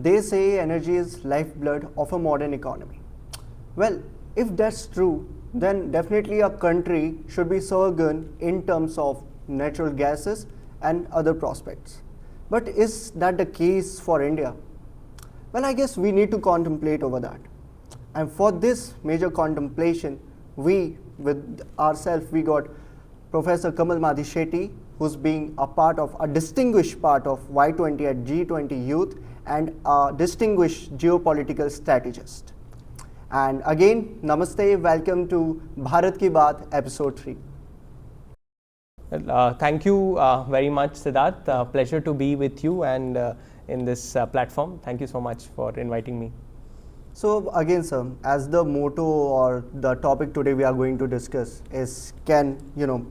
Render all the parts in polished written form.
They say energy is lifeblood of a modern economy. Well, if that's true, then definitely a country should be sovereign in terms of natural gases and other prospects. But is that the case for India? Well, I guess we need to contemplate over that. And for this major contemplation, we got Professor Kamal Madishetty, who's being a distinguished part of Y20 at G20 Youth and a distinguished geopolitical strategist. And again, namaste, welcome to Bharat Ki Baat, episode 3. Thank you very much, Siddharth. Pleasure to be with you and in this platform. Thank you so much for inviting me. So again, sir, as the motto or the topic today we are going to discuss is, can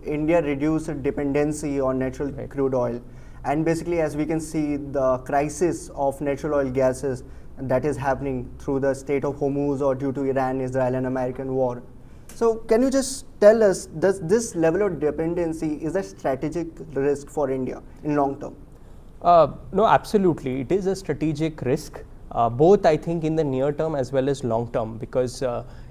India reduce its dependency on natural crude oil? And basically, as we can see, the crisis of natural oil gases that is happening through the Strait of Hormuz or due to Iran, Israel and American war. So can you just tell us, does this level of dependency is a strategic risk for India in long term? No, absolutely. It is a strategic risk. Both, I think, in the near term as well as long term, because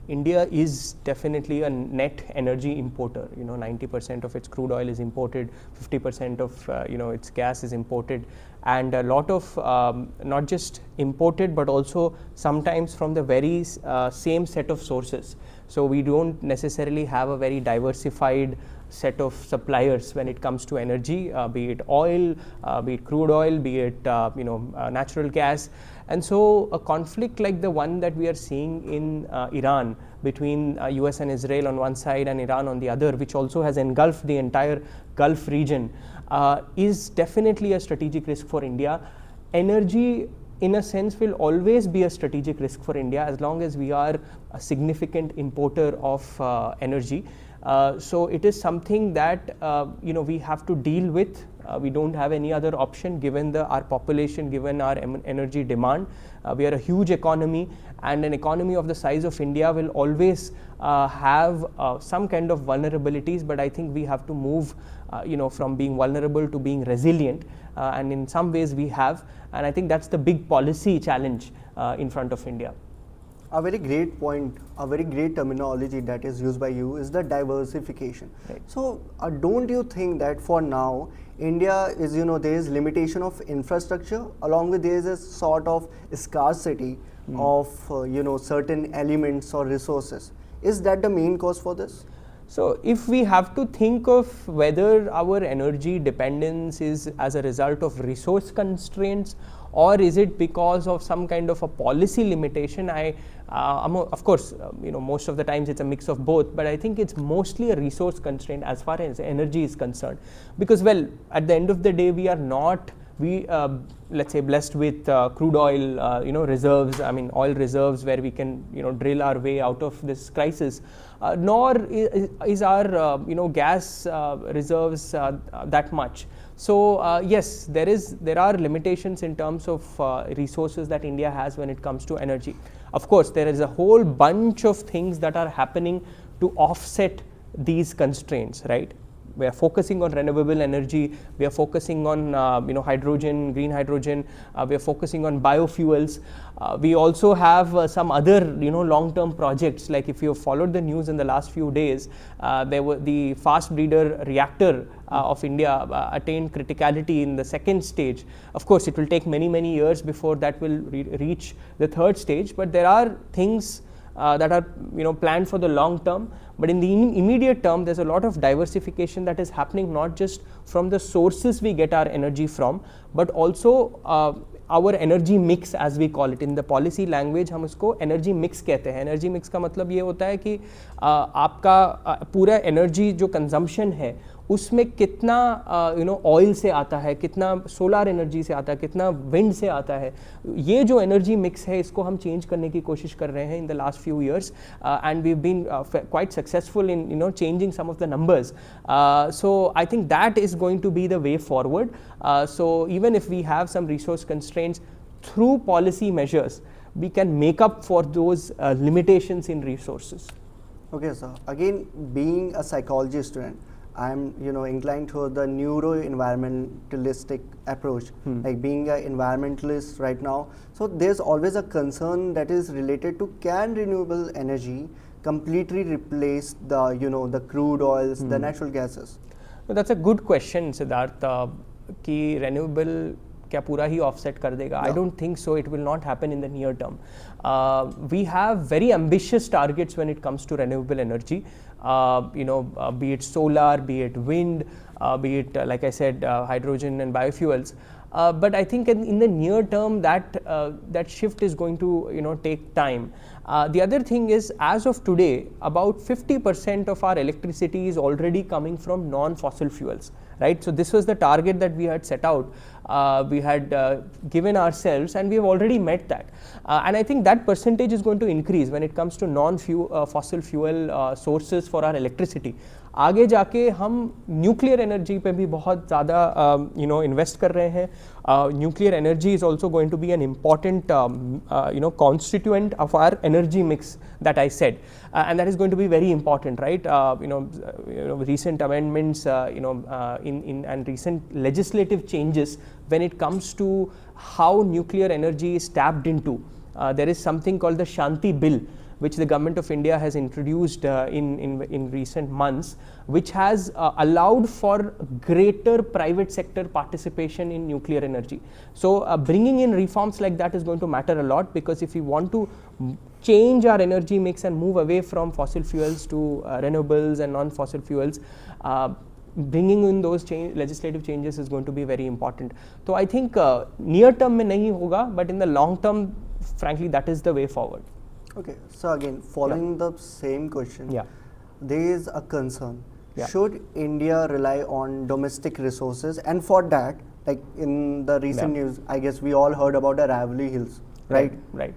India is definitely a net energy importer. 90% of its crude oil is imported, 50% of its gas is imported, and a lot of not just imported but also sometimes from the very same set of sources. So we don't necessarily have a very diversified set of suppliers when it comes to energy, be it oil, be it crude oil, be it natural gas. And so a conflict like the one that we are seeing in Iran between US and Israel on one side and Iran on the other, which also has engulfed the entire Gulf region, is definitely a strategic risk for India. Energy, in a sense, will always be a strategic risk for India as long as we are a significant importer of energy. So it is something that we have to deal with. We don't have any other option given our population, given our energy demand. We are a huge economy, and an economy of the size of India will always have some kind of vulnerabilities, but I think we have to move from being vulnerable to being resilient, and in some ways we have, and I think that's the big policy challenge in front of India. A very great point, a very great terminology that is used by you is the diversification. Right. So don't you think that for now India is, there is limitation of infrastructure, along with there is a sort of scarcity of certain elements or resources? Is that the main cause for this? So if we have to think of whether our energy dependence is as a result of resource constraints or is it because of some kind of a policy limitation, of course, most of the times it's a mix of both, but I think it's mostly a resource constraint as far as energy is concerned. Because, well, at the end of the day, we are not, let's say, blessed with crude oil, reserves, oil reserves where we can, drill our way out of this crisis. Nor is our, gas reserves that much. So yes, there are limitations in terms of resources that India has when it comes to energy. Of course, there is a whole bunch of things that are happening to offset these constraints, right? We are focusing on renewable energy, we are focusing on hydrogen, green hydrogen, we are focusing on biofuels. We also have some other long-term projects, like if you have followed the news in the last few days, there were the fast breeder reactor of India attained criticality in the second stage. Of course, it will take many years before that will reach the third stage, but there are things that are planned for the long term, but in the immediate term there's a lot of diversification that is happening, not just from the sources we get our energy from, but also our energy mix, as we call it in the policy language. हम उसको energy mix कहते हैं. Energy mix का मतलब ये होता है कि आपका पूरा energy जो consumption है उसमें कितना ऑयल से आता है, कितना सोलर एनर्जी से आता है, कितना विंड से आता है. ये जो एनर्जी मिक्स है इसको हम चेंज करने की कोशिश कर रहे हैं in the last few years, and we been quite successful in changing some of the numbers. So I think that is going to be the way forward. So even if we have some resource constraints, through policy measures we can make up for those limitations in resources. Okay, sir. Again, being a psychology student, I'm inclined toward the neuro-environmentalistic approach, like being an environmentalist right now. So there's always a concern that is related to, can renewable energy completely replace the the crude oils, the natural gases? So that's a good question, Siddharth. कि renewable क्या पूरा ही offset कर देगा? I don't think so. It will not happen in the near term. We have very ambitious targets when it comes to renewable energy. Be it solar, be it wind, be it like I said, hydrogen and biofuels. But I think in the near term that shift is going to take time. The other thing is, as of today, about 50% of our electricity is already coming from non-fossil fuels, right? So this was the target that we had set out, we had given ourselves, and we have already met that. And I think that percentage is going to increase when it comes to non-fossil fuel sources for our electricity. आगे जाके हम nuclear energy पे भी बहुत ज़्यादा invest कर रहे हैं. Nuclear energy is also going to be an important constituent of our energy mix that I said, and that is going to be very important, right? Recent amendments and recent legislative changes when it comes to how nuclear energy is tapped into. There is something called the Shanti Bill, which the government of India has introduced in recent months, which has allowed for greater private sector participation in nuclear energy. So bringing in reforms like that is going to matter a lot, because if we want to change our energy mix and move away from fossil fuels to renewables and non-fossil fuels, bringing in those legislative changes is going to be very important. So I think near term mein nahi hoga, but in the long term, frankly, that is the way forward. Okay, so again, following the same question, there is a concern. Should India rely on domestic resources? And for that, like in the recent news, I guess we all heard about the Aravalli Hills, right? Right.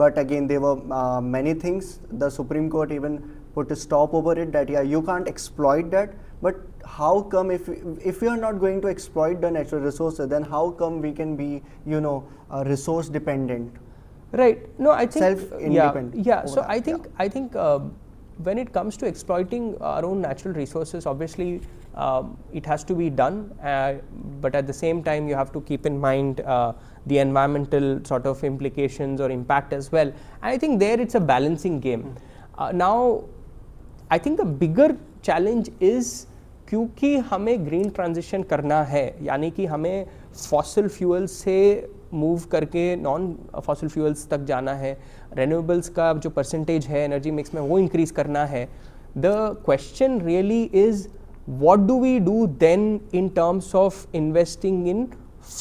But again, there were many things. The Supreme Court even put a stop over it, that you can't exploit that. But how come if we are not going to exploit the natural resources, then how come we can be resource dependent? Right. No, I think self-independent. Yeah. So I think when it comes to exploiting our own natural resources, obviously it has to be done, but at the same time you have to keep in mind the environmental sort of implications or impact as well. And I think there it's a balancing game. Now, I think the bigger challenge is, क्योंकि हमें green transition करना है, यानी कि हमें fossil fuels से move करके non fossil fuels तक जाना है, रेन्यूएबल्स का जो परसेंटेज है एनर्जी मिक्स में वो इंक्रीज करना है. The question really is, what do we do then in terms of investing in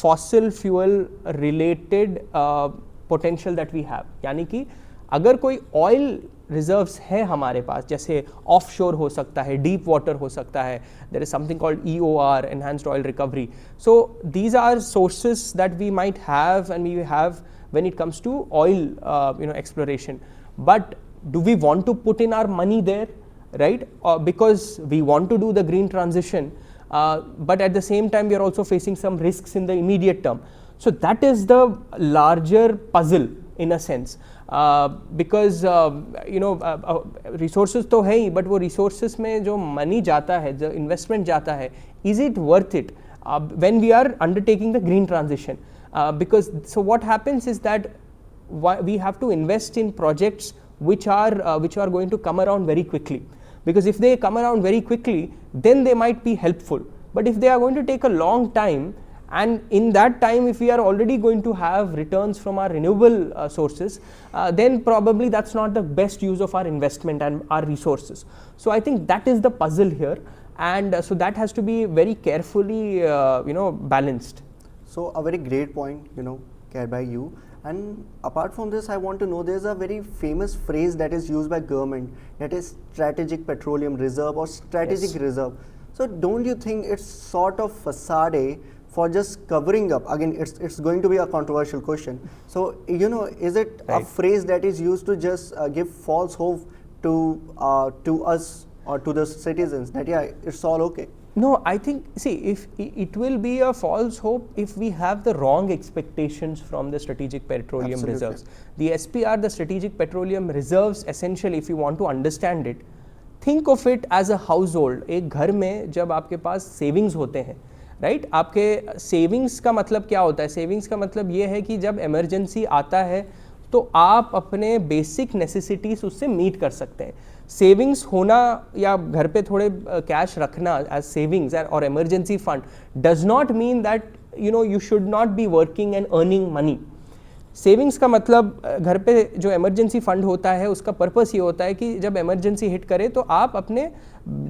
fossil fuel related potential that we have. यानी कि अगर कोई ऑयल रिजर्व्स है हमारे पास, जैसे ऑफ शोर हो सकता है, डीप वाटर हो सकता है, there is something called EOR, enhanced oil recovery. So these are sources that we might have and we have when it comes to oil exploration. But do we want to put in our money there, right? Because we want to do the green transition, but at the same time we are also facing some risks in the immediate term. So that is the larger puzzle in a sense, because resources तो है ही, but वो resources में जो money जाता है, जो investment जाता है, is it worth it when we are undertaking the green transition? Because so what happens is that we have to invest in projects which are going to come around very quickly, because if they come around very quickly, then they might be helpful. But if they are going to take a long time, and in that time if we are already going to have returns from our renewable sources, then probably that's not the best use of our investment and our resources. So I think that is the puzzle here, and so that has to be very carefully balanced. So a very great point carried by you. And apart from this, I want to know, there's a very famous phrase that is used by government, that is strategic petroleum reserve or strategic reserve. So don't you think it's sort of facade for just covering up? Again, it's going to be a controversial question. So is it a phrase that is used to just give false hope to us or to the citizens that it's all okay? No, I think, see, if it will be a false hope if we have the wrong expectations from the strategic petroleum reserves. The SPR, the strategic petroleum reserves, essentially, if you want to understand it, think of it as a household. एक घर में जब आपके पास savings होते हैं, right, आपके savings का मतलब क्या होता है? सेविंग्स का मतलब ये है कि जब इमरजेंसी आता है तो आप अपने बेसिक नेसेसिटीज उससे मीट कर सकते हैं. सेविंग्स होना या घर पे थोड़े कैश रखना एज सेविंग्स और emergency fund does not mean that you should not be working and earning money. Savings का मतलब घर पे जो इमरजेंसी फंड होता है उसका पर्पस ये होता है कि जब इमरजेंसी हिट करे तो आप अपने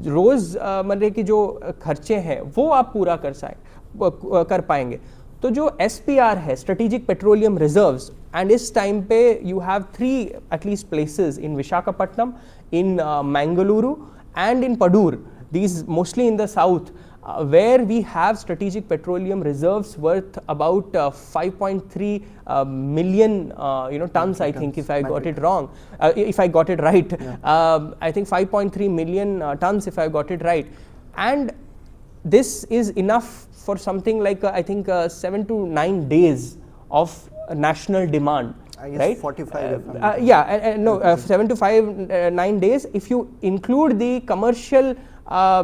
रोज़मर्रे की जो खर्चे हैं वो आप पूरा कर पाएंगे. तो जो SPR है, स्ट्रेटेजिक पेट्रोलियम रिजर्व्स, एंड इस टाइम पे you have 3 at least places in Visakhapatnam, in Mangaluru and in Padur, these mostly in the south, where we have strategic petroleum reserves worth about 5.3 million tons, I think, if I got it wrong, if I got it right. I think 5.3 million tons, if I got it right. And this is enough for something like I think 7 to 9 days of national demand. I guess right? 45. No, 7 to 9 days. If you include the commercial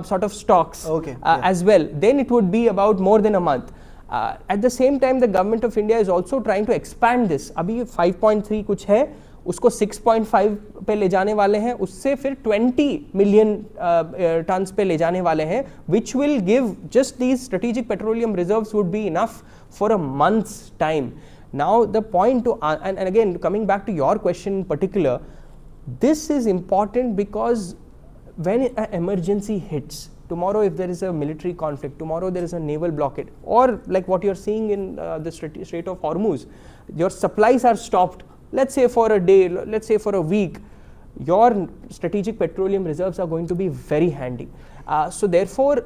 sort of stocks as well, then it would be about more than a month. At the same time, the government of India is also trying to expand this. अभी 5.3 कुछ है, उसको 6.5 पे ले जाने वाले हैं, उससे फिर 20 million tons पे ले जाने वाले हैं, which will give just these strategic petroleum reserves would be enough for a month's time. Now the point to and again coming back to your question in particular, this is important because when an emergency hits, tomorrow if there is a military conflict, tomorrow there is a naval blockade, or like what you're seeing in the Strait of Hormuz, your supplies are stopped, let's say for a day, let's say for a week, your strategic petroleum reserves are going to be very handy. So therefore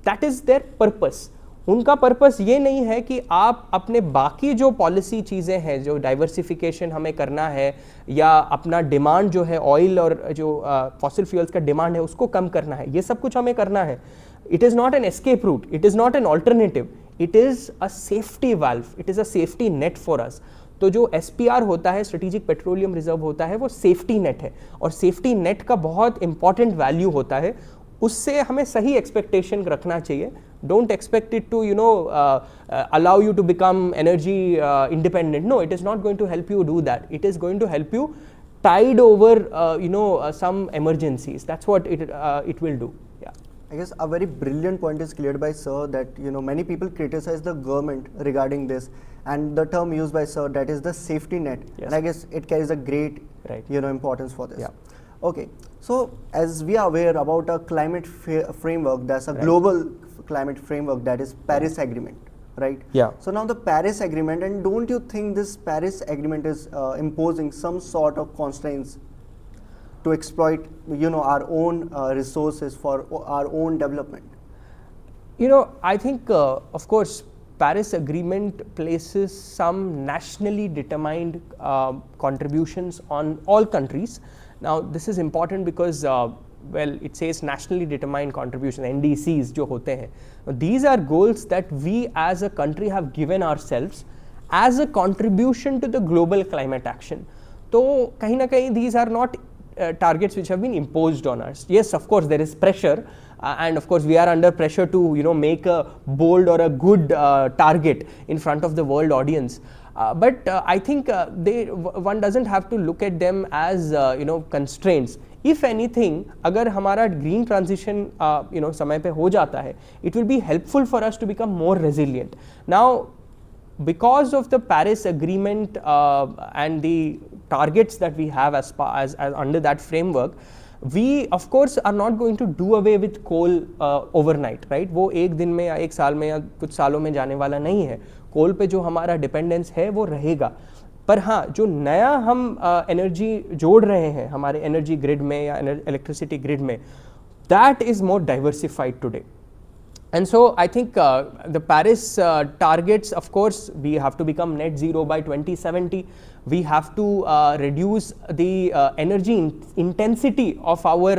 that is their purpose. उनका purpose ये नहीं है कि आप अपने बाकी जो policy चीज़ें हैं, जो डाइवर्सिफिकेशन हमें करना है या अपना डिमांड जो है ऑयल और जो फॉसिल फ्यूल्स का डिमांड है उसको कम करना है, ये सब कुछ हमें करना है. It is not an escape route, it is not an alternative, it is a safety valve, it is a safety net for us. तो जो SPR होता है, स्ट्रेटेजिक पेट्रोलियम रिजर्व होता है, वो सेफ्टी नेट है और सेफ्टी नेट का बहुत इंपॉर्टेंट वैल्यू होता है. उससे हमें सही एक्सपेक्टेशन रखना चाहिए. Don't expect it to allow you to become energy independent. No, it is not going to help you do that. It is going to help you tide over some emergencies. That's what it will do. Yeah. I guess a very brilliant point is cleared by sir that many people criticize the government regarding this, and the term used by sir, that is the safety net. Yes. And I guess it carries a great importance for this. Yeah. Okay, so as we are aware about a climate framework, that's a global climate framework, that is Paris Agreement, right? Yeah. So now the Paris Agreement, and don't you think this Paris Agreement is imposing some sort of constraints to exploit our own resources for our own development? I think of course Paris Agreement places some nationally determined contributions on all countries. Now this is important because it says nationally determined contribution, NDCs जो होते हैं. These are goals that we as a country have given ourselves as a contribution to the global climate action. तो कहीं ना कहीं these are not targets which have been imposed on us. Yes, of course there is pressure, and of course we are under pressure to make a bold or a good target in front of the world audience. But I think one doesn't have to look at them as constraints. If anything, अगर हमारा green transition समय पे हो जाता है, it will be helpful for us to become more resilient. Now, because of the Paris Agreement and the targets that we have as under that framework, we of course are not going to do away with coal overnight, right? वो एक दिन में या एक साल में या कुछ सालों में जाने वाला नहीं है. कोल पे जो हमारा डिपेंडेंस है वो रहेगा. पर हाँ, जो नया हम एनर्जी जोड़ रहे हैं हमारे एनर्जी ग्रिड में या इलेक्ट्रिसिटी ग्रिड में, that is more diversified today. And so I think the Paris targets, of course, we have to become net zero by 2070. We have to reduce the energy intensity of our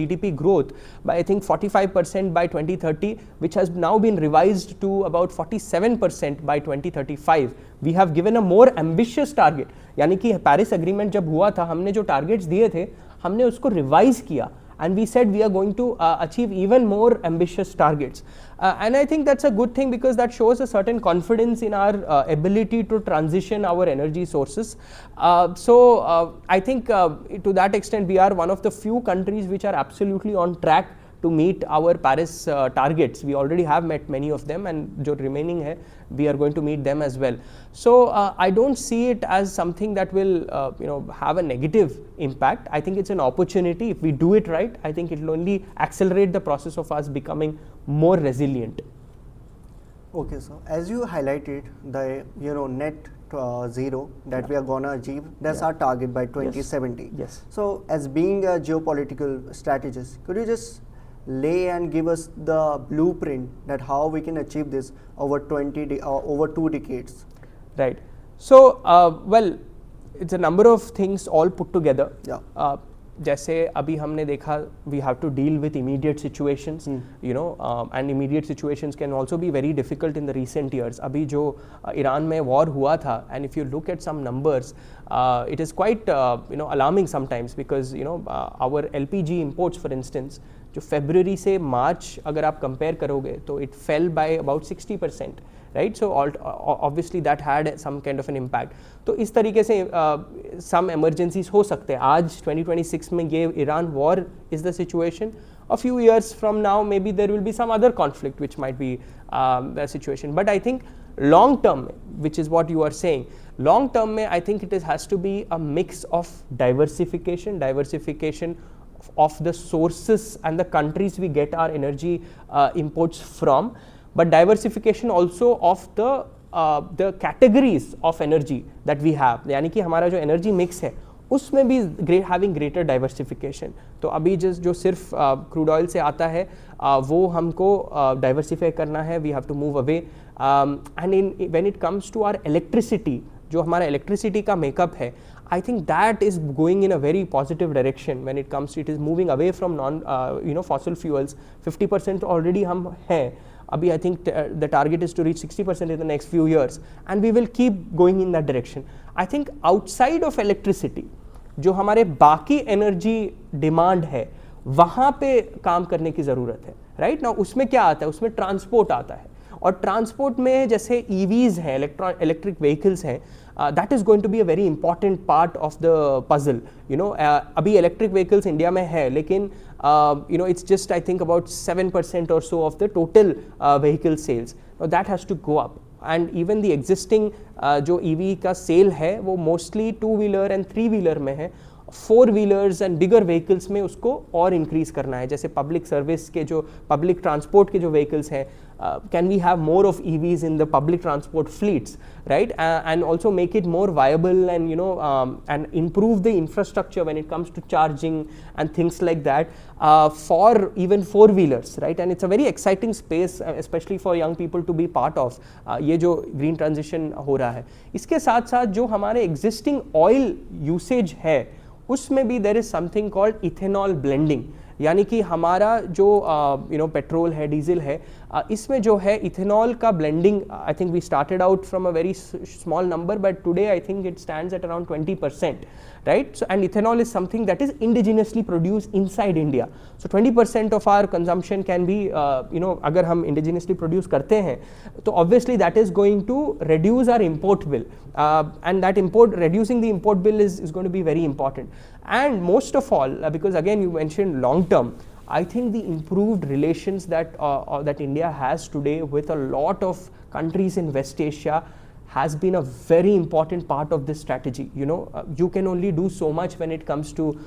GDP growth by I think 45% by 2030, which has now been revised to about 47% by 2035. We have given a more ambitious target. यानी कि Paris Agreement जब हुआ था, हमने जो targets दिए थे, हमने उसको revise किया and we said we are going to achieve even more ambitious targets. And I think that's a good thing, because that shows a certain confidence in our ability to transition our energy sources. I think to that extent we are one of the few countries which are absolutely on track to meet our Paris targets. We already have met many of them, and jo remaining hai, we are going to meet them as well. So I don't see it as something that will have a negative impact. I think it's an opportunity. If we do it right, I think it will only accelerate the process of us becoming more resilient. Okay, so as you highlighted, the net zero that we are gonna achieve, that's our target by 2070. Yes. So as being a geopolitical strategist, could you just lay and give us the blueprint that how we can achieve this over 2 decades? Right. So well, it's a number of things all put together. Yeah. जैसे अभी हमने देखा, we have to deal with immediate situations, and immediate situations can also be very difficult in the recent years. अभी जो Iran में war हुआ था, and if you look at some numbers, it is quite alarming sometimes, because our LPG imports, for instance, जो February से March अगर आप compare करोगे तो it fell by about 60%. Right, so obviously that had some kind of an impact. तो इस तरीके से some emergencies हो सकते हैं. आज 2026 में ये Iran war is the situation. A few years from now, maybe there will be some other conflict which might be the situation. But I think long term, which is what you are saying, long term में I think it has to be a mix of diversification of the sources and the countries we get our energy imports from. But diversification also of the categories of energy that we have, यानी कि हमारा जो energy mix है उसमें भी having greater diversification. तो अभी जो सिर्फ crude oil से आता है वो हमको diversify करना है. We have to move away, and when it comes to our electricity, जो हमारा electricity का makeup है, I think that is going in a very positive direction. When it comes to it is moving away from fossil fuels. 50% already हम हैं. Abhi, I think the target is to reach 60% in the next few years, and we will keep going in that direction. I think outside of electricity, जो हमारे बाकी energy demand है, वहाँ पे काम करने की ज़रूरत है. Right now उसमें क्या आता है? उसमें transport आता है. और ट्रांसपोर्ट में जैसे EVs हैं, electric vehicles हैं, that is going to be a very important part of the puzzle. अभी electric vehicles इंडिया में है, लेकिन it's just I think about 7% or so of the total vehicle sales. Now that has to go up, and even the existing जो EV का sale है वो mostly 2-wheeler and 3-wheeler में है. 4-wheelers and bigger vehicles में उसको और increase करना है. जैसे public service के जो public transport के जो vehicles हैं, can we have more of EVs in the public transport fleets, right? And also make it more viable, and and improve the infrastructure when it comes to charging and things like that for even 4-wheelers, right? And it's a very exciting space, especially for young people to be part of. ये जो green transition हो रहा है, इसके साथ साथ जो हमारे existing oil usage है, उसमें भी there is something called ethanol blending. यानी कि हमारा जो पेट्रोल है, डीजल है, इसमें जो है इथेनॉल का blending, I think we started out from a very small number, but today I think it stands at around 20%, right? So, and ethanol is something that is indigenously produced inside India. So 20% of our consumption can be, अगर हम indigenously produce करते हैं, तो obviously that is going to reduce our import bill, and that reducing the import bill is going to be very important. And most of all, because again you mentioned long term, I think the improved relations that India has today with a lot of countries in West Asia has been a very important part of this strategy. You can only do so much when it comes to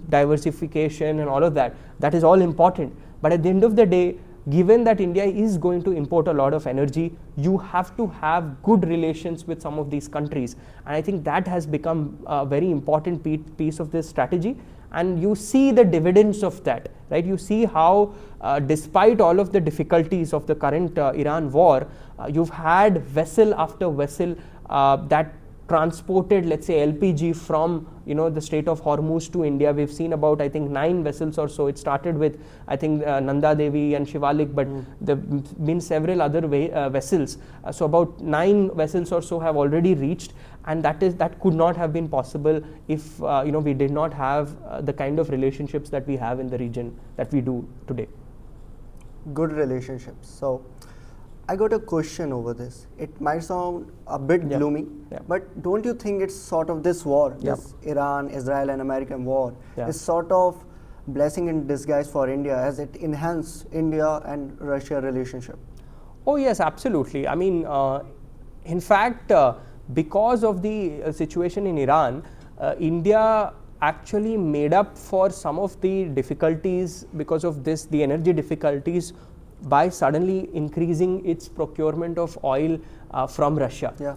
diversification and all of that. That is all important. But at the end of the day, given that India is going to import a lot of energy, you have to have good relations with some of these countries. And I think that has become a very important piece of this strategy. And you see the dividends of that, right? You see how despite all of the difficulties of the current Iran war, you've had vessel after vessel that transported, let's say, LPG from the Strait of Hormuz to India. We've seen about, I think, 9 vessels or so. It started with, I think, Nanda Devi and Shivalik, but there have been several other vessels. So about 9 vessels or so have already reached, and that could not have been possible if we did not have the kind of relationships that we have in the region that we do today. Good relationships. So I got a question over this. It might sound a bit gloomy, but don't you think it's sort of this war, this Iran, Israel and American war, is sort of blessing in disguise for India as it enhances India and Russia relationship? Oh yes, absolutely. I mean, in fact, because of the situation in Iran, India actually made up for some of the difficulties because of this, the energy difficulties, by suddenly increasing its procurement of oil from Russia.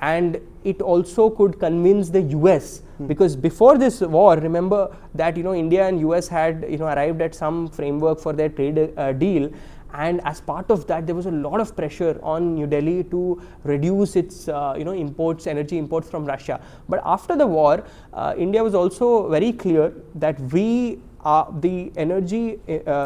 And it also could convince the US, because before this war, remember that India and US had arrived at some framework for their trade deal, and as part of that there was a lot of pressure on New Delhi to reduce its imports, energy imports from Russia. But after the war, India was also very clear that the energy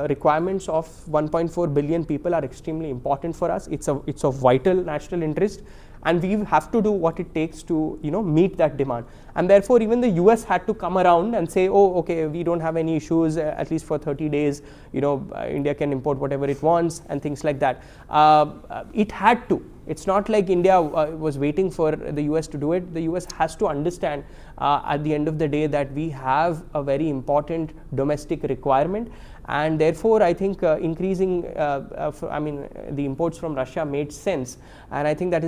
requirements of 1.4 billion people are extremely important for us. It's of vital national interest, and we have to do what it takes to meet that demand. And therefore even the US had to come around and say, oh okay, we don't have any issues, at least for 30 days India can import whatever it wants and things like that. It had to. It's not like India was waiting for the US to do it. The US has to understand at the end of the day that we have a very important domestic requirement, and therefore I think increasing the imports from Russia made sense, and I think that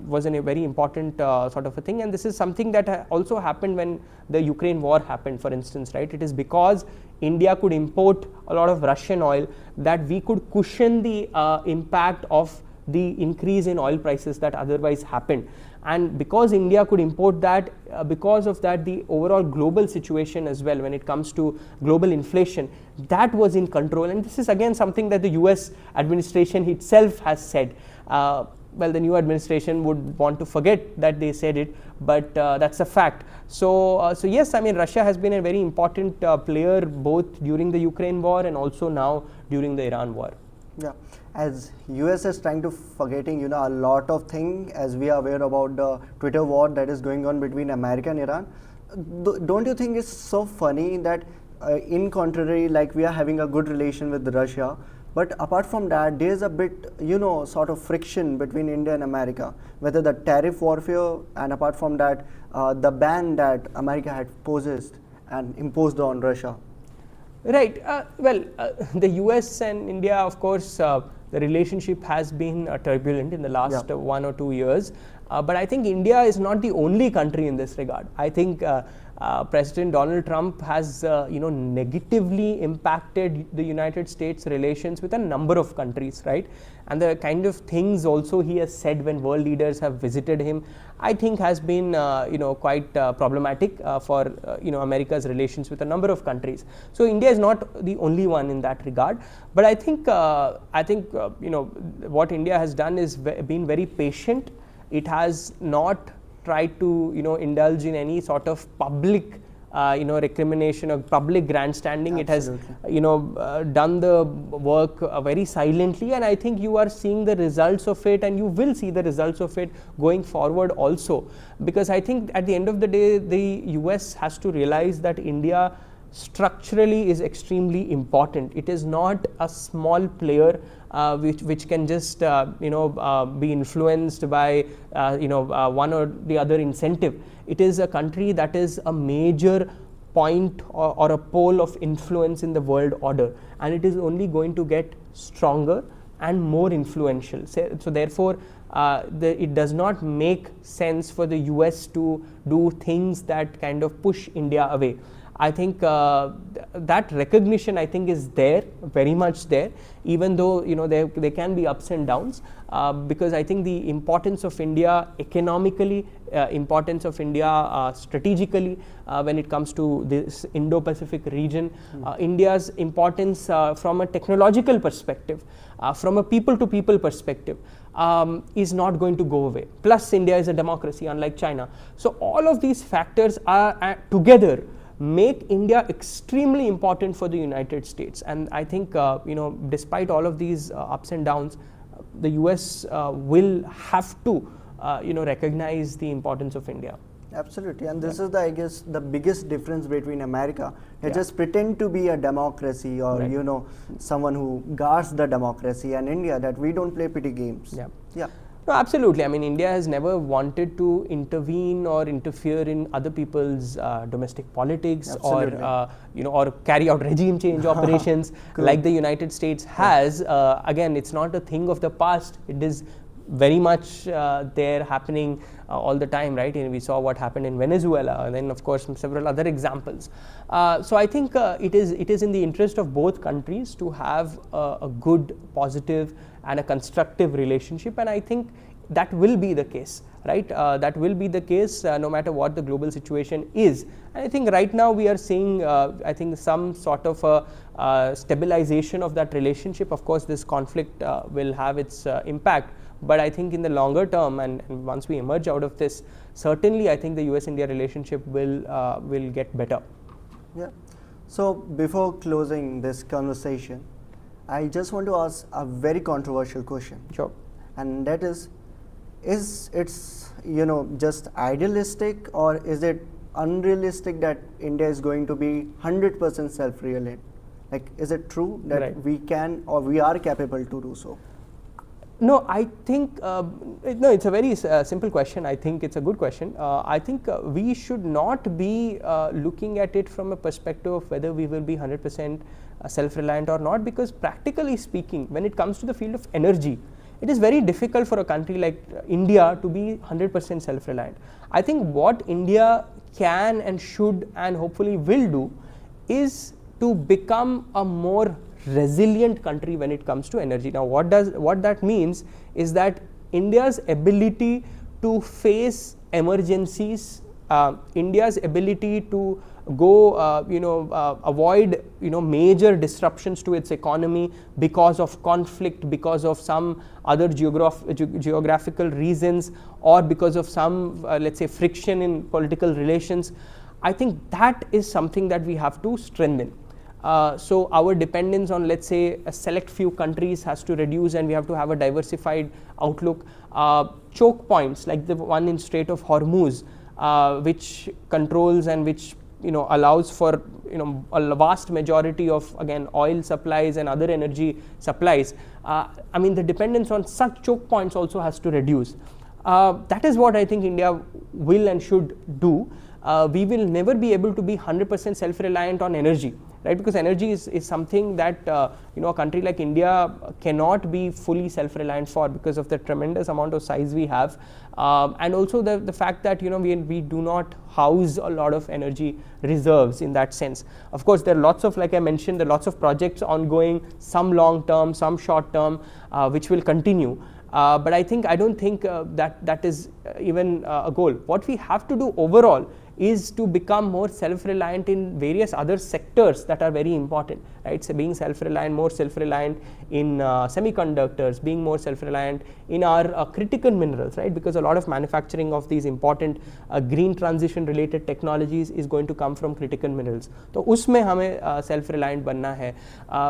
was a very important sort of a thing. And this is something that also happened when the Ukraine war happened, for instance, right? It is because India could import a lot of Russian oil that we could cushion the impact of the increase in oil prices that otherwise happened. And because India could import that, because of that, the overall global situation as well, when it comes to global inflation, that was in control. And this is again something that the US administration itself has said. Well, the new administration would want to forget that they said it, but that's a fact. So yes, I mean, Russia has been a very important player both during the Ukraine war and also now during the Iran war. Yeah, as US is trying to forgetting a lot of things, as we are aware about the Twitter war that is going on between America and Iran. Don't you think it's so funny that in contrary, like we are having a good relation with Russia, but apart from that there is a bit sort of friction between India and America, whether the tariff warfare, and apart from that the ban that America had possessed and imposed on Russia. Right. The US and India, of course, the relationship has been turbulent in the last 1 or 2 years. But I think India is not the only country in this regard. I think President Donald Trump has negatively impacted the United States relations with a number of countries, right? And the kind of things also he has said when world leaders have visited him, I think has been quite problematic for America's relations with a number of countries. So India is not the only one in that regard. But I think what India has done is been very patient. It has not tried to indulge in any sort of public recrimination or public grandstanding. Absolutely. It has done the work very silently, and I think you are seeing the results of it, and you will see the results of it going forward also, because I think at the end of the day the US has to realize that India structurally is extremely important. It is not a small player which can just be influenced by one or the other incentive. It is a country that is a major point or a pole of influence in the world order, and it is only going to get stronger and more influential. So therefore it does not make sense for the US to do things that kind of push India away. I think that recognition, I think, is there, very much there, even though there can be ups and downs, because I think the importance of India economically, importance of India strategically when it comes to this Indo-Pacific region, India's importance from a technological perspective, from a people-to-people perspective, is not going to go away. Plus, India is a democracy, unlike China. So all of these factors are together make India extremely important for the United States. And I think despite all of these ups and downs, the US will have to recognize the importance of India. Absolutely, and this is I guess the biggest difference between America. They Yeah. just pretend to be a democracy, or Right. someone who guards the democracy, and India that we don't play petty games. Yeah. Yeah. No, absolutely. I mean, India has never wanted to intervene or interfere in other people's domestic politics, Absolutely. or carry out regime change operations like the United States has. Again, it's not a thing of the past. It is very much there, happening all the time, right? And we saw what happened in Venezuela, and then of course several other examples. So I think it is in the interest of both countries to have a good, positive, and a constructive relationship, and I think that will be the case, right? That will be the case no matter what the global situation is. And I think right now we are seeing, I think, some sort of a stabilization of that relationship. Of course, this conflict will have its impact, but I think in the longer term, and once we emerge out of this, certainly I think the US-India relationship will get better. Yeah. So before closing this conversation, I just want to ask a very controversial question. Sure. And that is it's just idealistic, or is it unrealistic that India is going to be 100% self-reliant? Like, is it true that Right. we can or we are capable to do so? No, I think, no, it's a very simple question. I think it's a good question. I think we should not be looking at it from a perspective of whether we will be 100% self-reliant or not, because practically speaking, when it comes to the field of energy, it is very difficult for a country like India to be 100% self-reliant. I think what India can and should and hopefully will do is to become a more resilient country when it comes to energy. Now, what that means is that India's ability to face emergencies, India's ability to go, avoid, major disruptions to its economy because of conflict, because of some other geographical reasons, or because of some, let's say, friction in political relations. I think that is something that we have to strengthen. So our dependence on, let's say, a select few countries has to reduce, and we have to have a diversified outlook. Choke points like the one in Strait of Hormuz, which controls and which allows for a vast majority of, again, oil supplies and other energy supplies. I mean, the dependence on such choke points also has to reduce. That is what I think India will and should do. We will never be able to be 100% self-reliant on energy, right? Because energy is something that a country like India cannot be fully self-reliant for, because of the tremendous amount of size we have, and also the fact that we do not house a lot of energy reserves in that sense. Of course, there are lots of, like I mentioned, there are lots of projects ongoing, some long term, some short term, which will continue. But I don't think that is even a goal. What we have to do overall is to become more self-reliant in various other sectors that are very important, right? So being self-reliant, more self-reliant in semiconductors, being more self-reliant in our critical minerals, right? Because a lot of manufacturing of these important green transition related technologies is going to come from critical minerals. तो उसमें हमें self-reliant बनना है.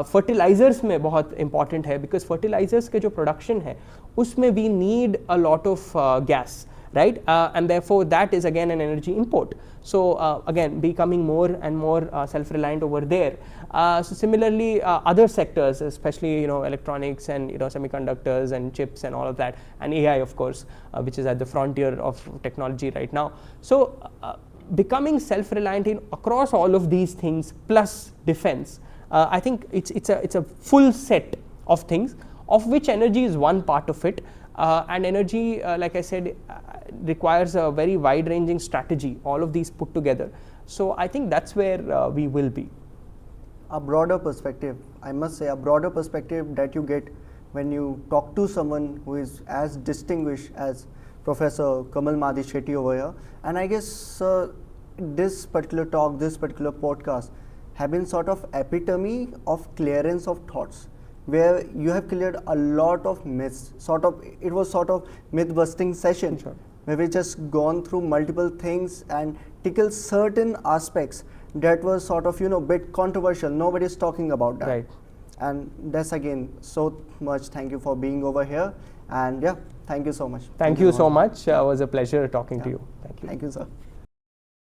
Fertilizers में बहुत important है, because fertilizers के जो production है उसमें we need a lot of gas, right? And therefore that is again an energy import. So again, becoming more and more self-reliant over there. So similarly, other sectors, especially electronics and semiconductors and chips and all of that, and AI, of course, which is at the frontier of technology right now. So becoming self-reliant in across all of these things plus defense, I think it's a full set of things, of which energy is one part of it. And energy, like I said, requires a very wide-ranging strategy, all of these put together. So I think that's where we will be. A broader perspective, I must say, a broader perspective that you get when you talk to someone who is as distinguished as Professor Kamal Madishetty over here. And I guess this particular talk, this particular podcast have been sort of epitome of clearance of thoughts, where you have cleared a lot of myths. It was sort of myth-busting session, Sure. where we just gone through multiple things and tickled certain aspects that was sort of bit controversial. Nobody's talking about that. Right. And that's again so much. Thank you for being over here. And yeah, Thank you so much. Thank you so much. It was a pleasure talking to Yeah. you. Thank you. Thank you, sir.